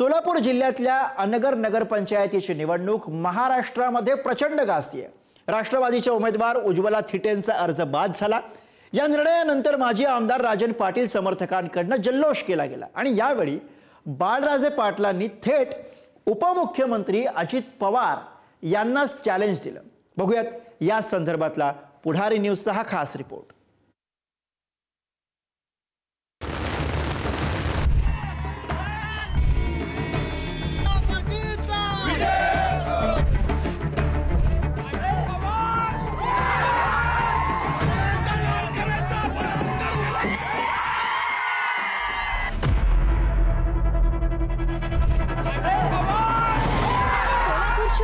सोलापूर जिल्ह्यातल्या अनगर नगरपंचायतीची निवडणूक महाराष्ट्रामध्ये प्रचंड गाजतीये। राष्ट्रवादीच्या उमेदवार उज्ज्वला थिटेंचा अर्ज बाद झाला। या निर्णयानंतर माजी आमदार राजन पाटील समर्थकांकडून जल्लोष केला गेला आणि यावेळी बाळराजे पाटलांनी थेट उपमुख्यमंत्री अजित पवार यांना चॅलेंज दिलं। बघूयात या संदर्भातला पुढारी न्यूजचा हा खास रिपोर्ट।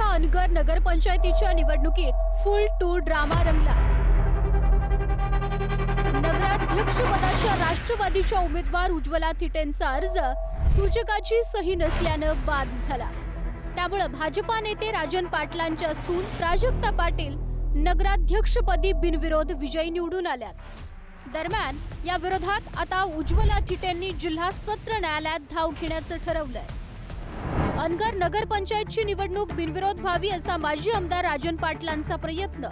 अनगर नगरपंचायतीच्या निवडणुकीत फुल टू ड्रामा रंगला। नगराध्यक्षपदाच्या राष्ट्रवादीच्या उमेदवार उज्ज्वला थिटेंचा अर्ज सूचकाची सही नसल्यानं बाद झाला। त्यामुळे भाजपा नेते राजन पाटलांच्या सून प्राजक्ता पाटील नगराध्यक्षपदी बिनविरोध विजयी निवडून आल्यात। दरम्यान या विरोधात आता उज्ज्वला थिटेंनी जिल्हा सत्र न्यायालयात धाव घेण्याचं ठरवलंय। अनगर नगरपंचायतची निवडणूक बिनविरोध व्हावी असा माजी आमदार राजन पाटलांचा प्रयत्न।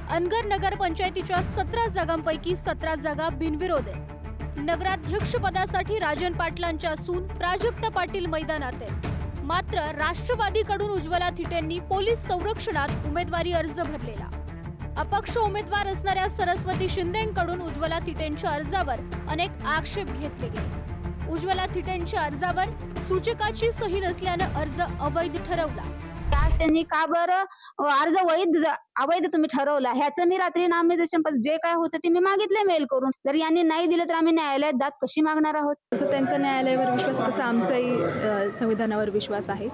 अनगर नगरपंचायतीच्या 17 जागांपैकी 17 जागा बिनविरोध आहेत। नगराध्यक्ष पदासाठी राजन पाटलांच्या सून प्राजक्ता पाटील मैदानात आहेत। मात्र राष्ट्रवादीकडून उज्ज्वला थिटेंनी पोलीस संरक्षणात उमेदवारी अर्ज भरलेला। अपक्ष उमेदवार असणाऱ्या सरस्वती शिंदेंकडून उज्ज्वला थिटेंच्या अर्जावर अनेक आक्षेप घेतले गेले। उज्ज्वला थिटेंच्या अर्जावर सूचकाची सही नसल्यानं अर्ज अवैध ठरवला। आज त्यांनी का बरं अर्ज अवैध तुम्ही ठरवला ह्याचं मी रात्री नामनिर्देशन जे काय होतं ते मी मागितले मेल करून। जर यांनी नाही दिलं तर आम्ही न्यायालयात दाद कशी मागणार आहोत। तसं त्यांचा न्यायालयावर विश्वास तसा आमचाही संविधानावर विश्वास आहे।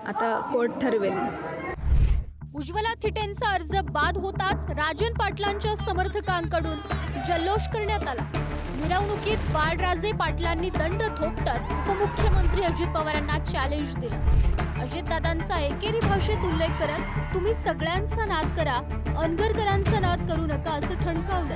आता कोर्ट ठरवेल। उज्ज्वला थिटेंचा अर्ज बाद होताच राजन पाटलांच्या समर्थकांकडून जल्लोष करण्यात आला। मिरवणुकीत बाळराजे पाटलांनी दंड थोपटत उपमुख्यमंत्री अजित पवारांना चॅलेंज दिलं। अजितदादांचा एकेरी भाषेत उल्लेख करत तुम्ही सगळ्यांचा नाद करा, अनगरकरांचा नाद करू नका असं ठणकावलं।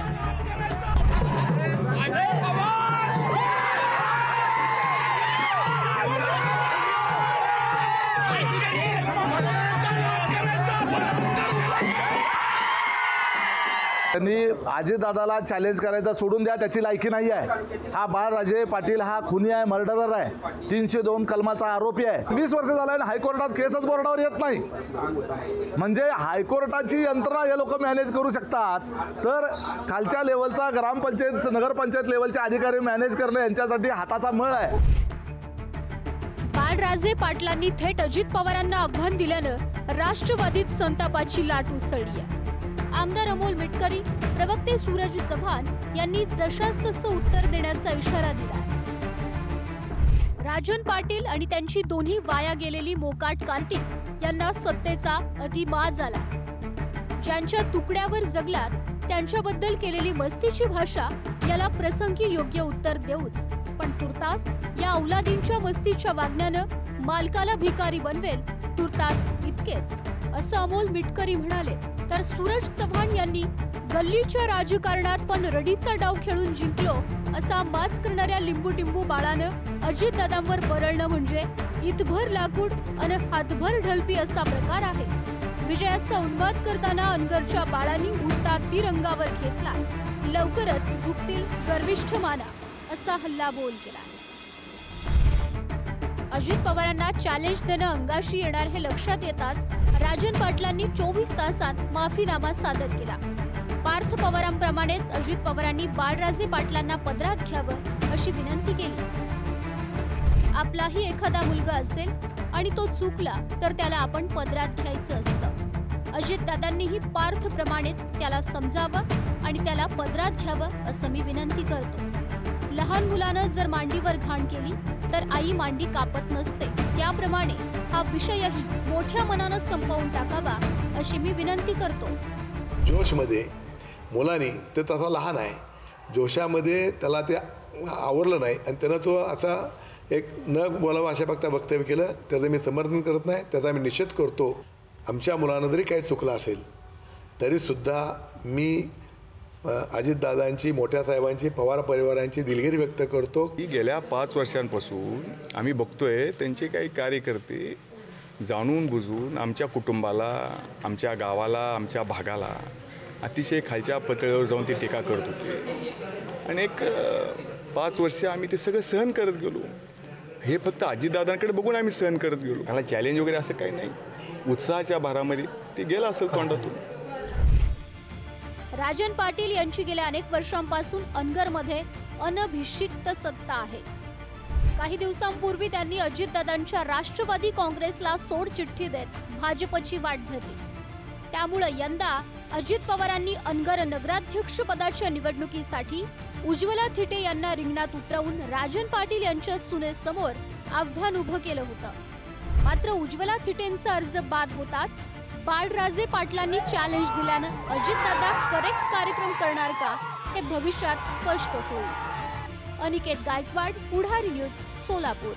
त्यांनी अजितदादाला चॅलेंज करायचा सोडून द्या, त्याची लायकी नाही आहे। हा बाळराजे पाटील हा खुनी आहे, मर्डरर आहे, 302 कलमाचा आरोपी आहे। 20 वर्ष झालं आणि हायकोर्टात केसच बोर्डावर येत नाही। म्हणजे हायकोर्टाची यंत्रणा हे लोक मॅनेज करू शकतात, तर खालच्या लेवलचा ग्रामपंचायत नगरपंचायत लेवलचे अधिकारी मॅनेज करणं यांच्यासाठी हाताचा मळ आहे। बाळराजे पाटलांनी थेट अजित पवारांना आव्हान दिल्यानं राष्ट्रवादीत संतापाची लाट उसळली आहे। आमदार अमोल मिटकरी, प्रवक्ते सूरज चव्हाण यांनी जशास तसं उत्तर देण्याचा इशारा दिला। राजन पाटील आणि त्यांची दोन्ही वाया गेलेली मोकाट कार्तिक यांना सत्तेचा अधिमाज आला। ज्यांच्या तुकड्यावर जगलात त्यांच्याबद्दल केलेली मस्तीची भाषा याला प्रसंगी योग्य उत्तर देऊच, पण तुर्तास या औलादींच्या मस्तीच्या वागण्यानं मालकाला भिकारी बनवेल तुर्तास इतकेच असं अमोल मिटकरी म्हणाले। तर सूरज चव्हाण यांनी गल्लीच्या राजकारणात पण रडीचा डाव खेळून जिंकलो असा माज करणाऱ्या लिंबू बाळानं अजितदादांवर बरळणं म्हणजे इतभर लाकूड आणि हातभर ढलपी असा प्रकार आहे। विजयाचा उन्माद करताना अनगरच्या बाळांनी उठता तिरंगावर घेतला। लवकरच झुकतील गर्विष्ठ माना असा हल्लाबोल केला। अजित पवारांना चॅलेंज देणं अंगाशी येणार हे लक्षात येताच राजन पाटलांनी 24 तासात माफीनामा सादर केला। पार्थ पवारांप्रमाणेच अजित पवारांनी बाळराजे पाटलांना पदरात घ्यावं अशी विनंती केली। आपलाही एखादा मुलगा असेल आणि तो चुकला तर त्याला आपण पदरात घ्यायचं असतं। अजितदादांनीही पार्थप्रमाणेच त्याला समजावं आणि त्याला पदरात घ्यावं असं मी विनंती करतो। लहान मुलानं जर मांडीवर घाण केली तर आई मांडी कापत नसते, त्याप्रमाणे हा विषयही मोठ्या मनानं संपवून टाकावा अशी मी विनंती करतो। जोशमध्ये मुलांनी ते तसा लहान आहे, जोशामध्ये त्याला ते आवरलं नाही आणि त्यानं तो असा एक न बोलावं अशा फक्त वक्तव्य केलं, त्याचं मी समर्थन करत नाही, त्याचा मी निषेध करतो। आमच्या मुलानं जरी काही चुकलं असेल तरीसुद्धा मी अजितदादांची, मोठ्या साहेबांची, पवार परिवारांची दिलगिरी व्यक्त करतो. की गेल्या 5 वर्षांपासून आम्ही बघतोय त्यांचे काही कार्यकर्ते जाणून बुजून आमच्या कुटुंबाला, आमच्या गावाला, आमच्या भागाला अतिशय खालच्या पातळीवर जाऊन ते टीका करत होते आणि एक 5 वर्ष आम्ही ते सगळं सहन करत गेलो. हे फक्त अजितदादांकडे बघून आम्ही सहन करत गेलो. त्याला चॅलेंज वगैरे असं काही नाही. उत्साहाच्या भारामध्ये ते गेलं असेल तोंडातून. राजन पाटील यांची गेल्या अनेक वर्षांपासून अनगरमध्ये अनभिषिक्त सत्ता आहे. काही दिवसांपूर्वी त्यांनी अजितदादांच्या राष्ट्रवादी काँग्रेसला सोडचिठ्ठी देत भाजपची वाट धरली. त्यामुळे यंदा अजित पवारांनी अनगर नगराध्यक्ष पदाच्या निवडणुकीसाठी उज्ज्वला थिटे यांना रिंगणात उतरवून राजन पाटील यांच्या सुनेसमोर आव्हान उभं केलं होतं. मात्र उज्ज्वला थिटेंचा अर्ज बाद होताच बाळराजे पाटलांनी चॅलेंज दिल्यानं अजितदादा करेक्ट कार्यक्रम करणार का हे भविष्यात स्पष्ट होईल. अनिकेत गायकवाड, पुढारी न्यूज, सोलापूर.